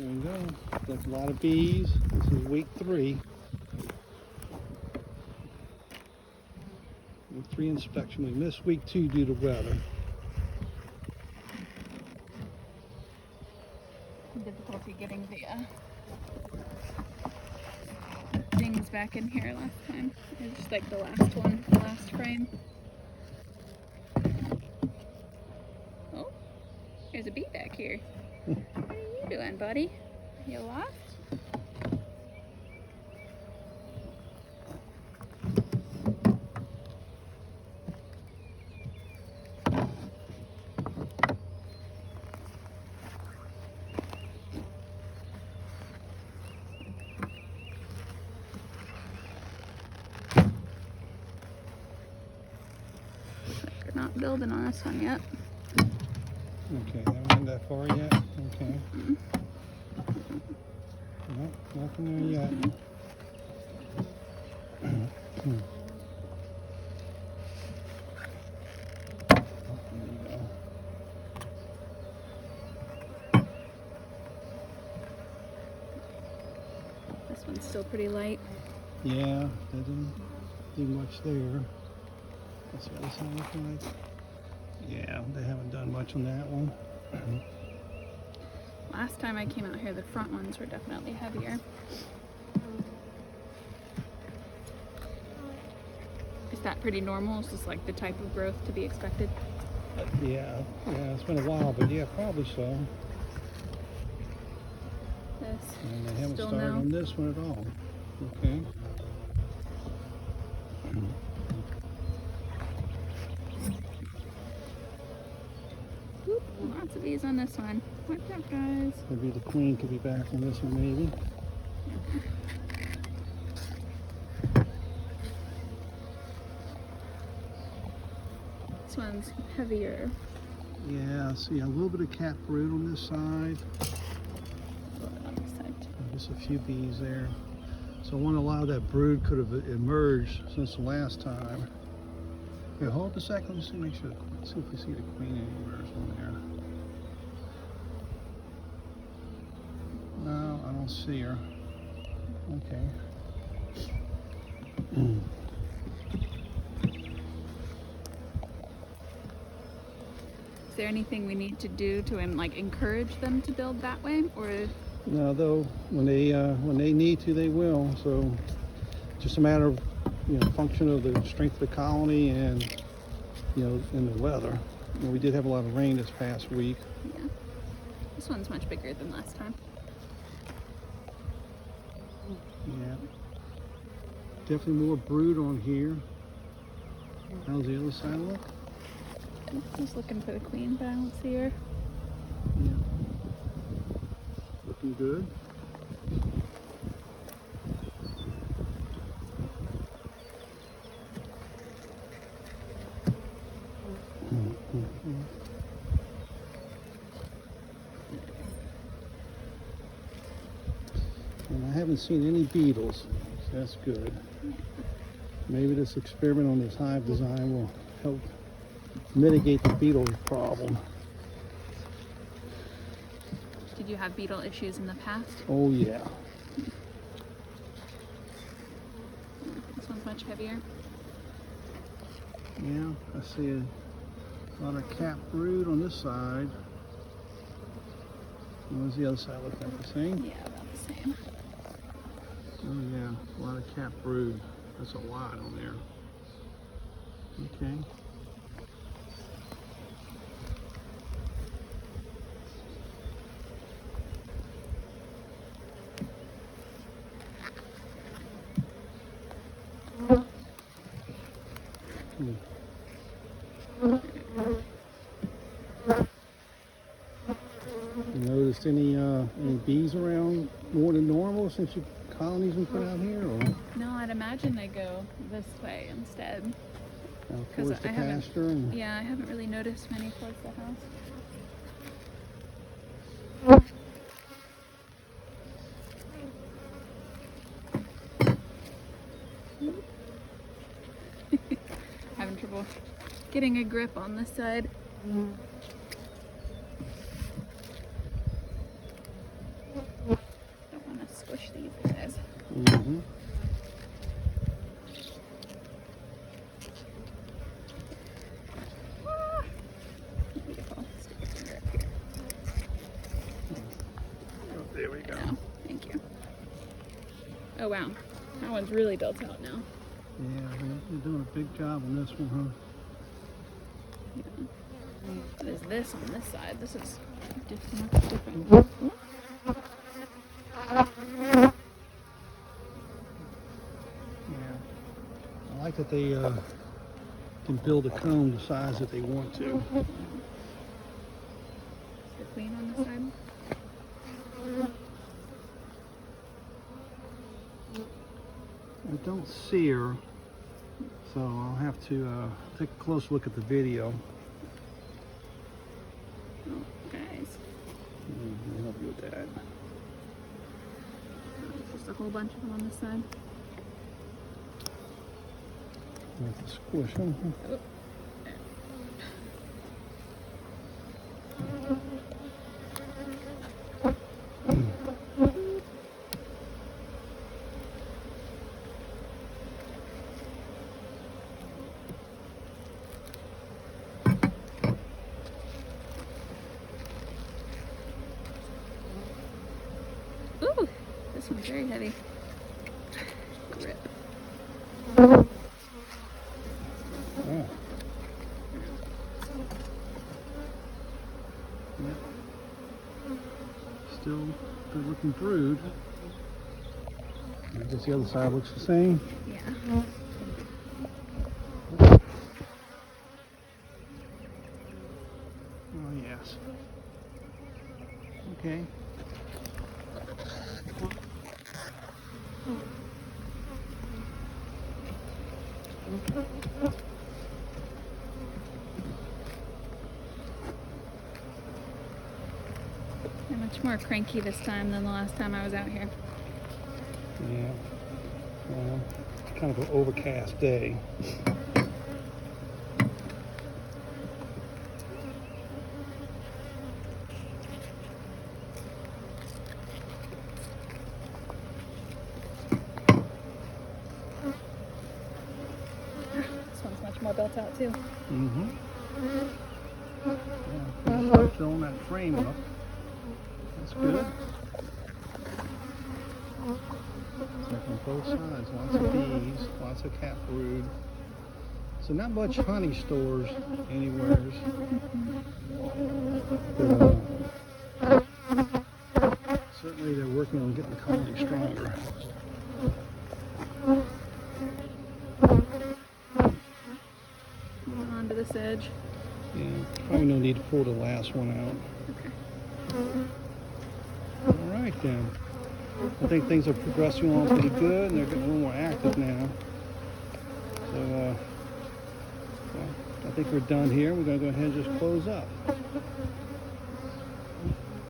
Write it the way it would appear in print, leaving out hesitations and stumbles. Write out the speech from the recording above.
we go. There's a lot of bees. This is week 3. Week 3 inspection. We missed week 2 due to weather. Difficulty getting the things back in here last time. It was just like the last one, the last frame. Oh, there's a bee back here. What are you doing, buddy? You lost? They're not building on this one yet. Okay, haven't gone that far yet? Okay. Nope, nothing there yet. There you go. This one's still pretty light. Yeah, doesn't do much there. That's what this one looks like. Yeah, they haven't done much on that one. Last time I came out here, the front ones were definitely heavier. Is that pretty normal? Is this like the type of growth to be expected? Yeah, it's been a while, but yeah, probably so. This, And they haven't still started no. on this one at all. Okay. Whoop, lots of bees on this one. Watch out, guys. Maybe the queen could be back on this one, maybe. This one's heavier. Yeah, see a little bit of cat brood on this side. A little bit on this side too. Just a few bees there. So I want to allow that brood could have emerged since the last time. Here, hold a second. Let's see, make sure. See if we see the queen anywhere on there. No, I don't see her. Okay. Is there anything we need to do to like encourage them to build that way, or? No, though, when they need to, they will. So, just a matter of function of the strength of the colony and and the weather. We did have a lot of rain this past week. Yeah. This one's much bigger than last time. Yeah. Definitely more brood on here. How's the other side look? I was looking for the queen, but I don't see her. Yeah. Looking good. And I haven't seen any beetles, so that's good. Maybe this experiment on this hive design will help mitigate the beetle problem. Did you have beetle issues in the past? Oh yeah. This one's much heavier. Yeah, I see a lot of cat brood on this side. What does the other side look like? The same? Yeah, about the same. Oh yeah, a lot of cat brood. That's a lot on there. Okay. You noticed any bees around more than normal since your colony's been put out here, or No, I'd imagine they go this way instead. towards the pasture? And Yeah, I haven't really noticed many towards the house. Having trouble getting a grip on this side. Mm-hmm. Ah, beautiful. Stick your finger up here. Oh, there we go. Oh, thank you. Oh wow, that one's really built out now. Yeah, you're doing a big job on this one, Yeah. What is this on this side? This is different. huh? Yeah. I like that they can build a comb the size that they want to. Is the queen on this side? I don't see her, so I'll have to take a close look at the video. Oh, guys. Let me help you with that. There's just a whole bunch of them on this side. Have to squish them. Oh. Ooh, this one's very heavy. Rip. Oh. Yep. Still good looking brood. I guess the other side looks the same. Yeah. Oh yes. Okay. They're much more cranky this time than the last time I was out here. Yeah. Well, kind of an overcast day. This one's much more built out too. Mm-hmm. Yeah, start filling that frame up. That's good. Like on both sides, lots of bees, lots of cat brood. So not much honey stores anywhere. Certainly they're working on getting the colony stronger. Onto this edge. Yeah, probably no need to pull the last one out. Okay. All right then. I think things are progressing along pretty good, and they're getting a little more active now. So, well, I think we're done here. We're going to go ahead and just close up.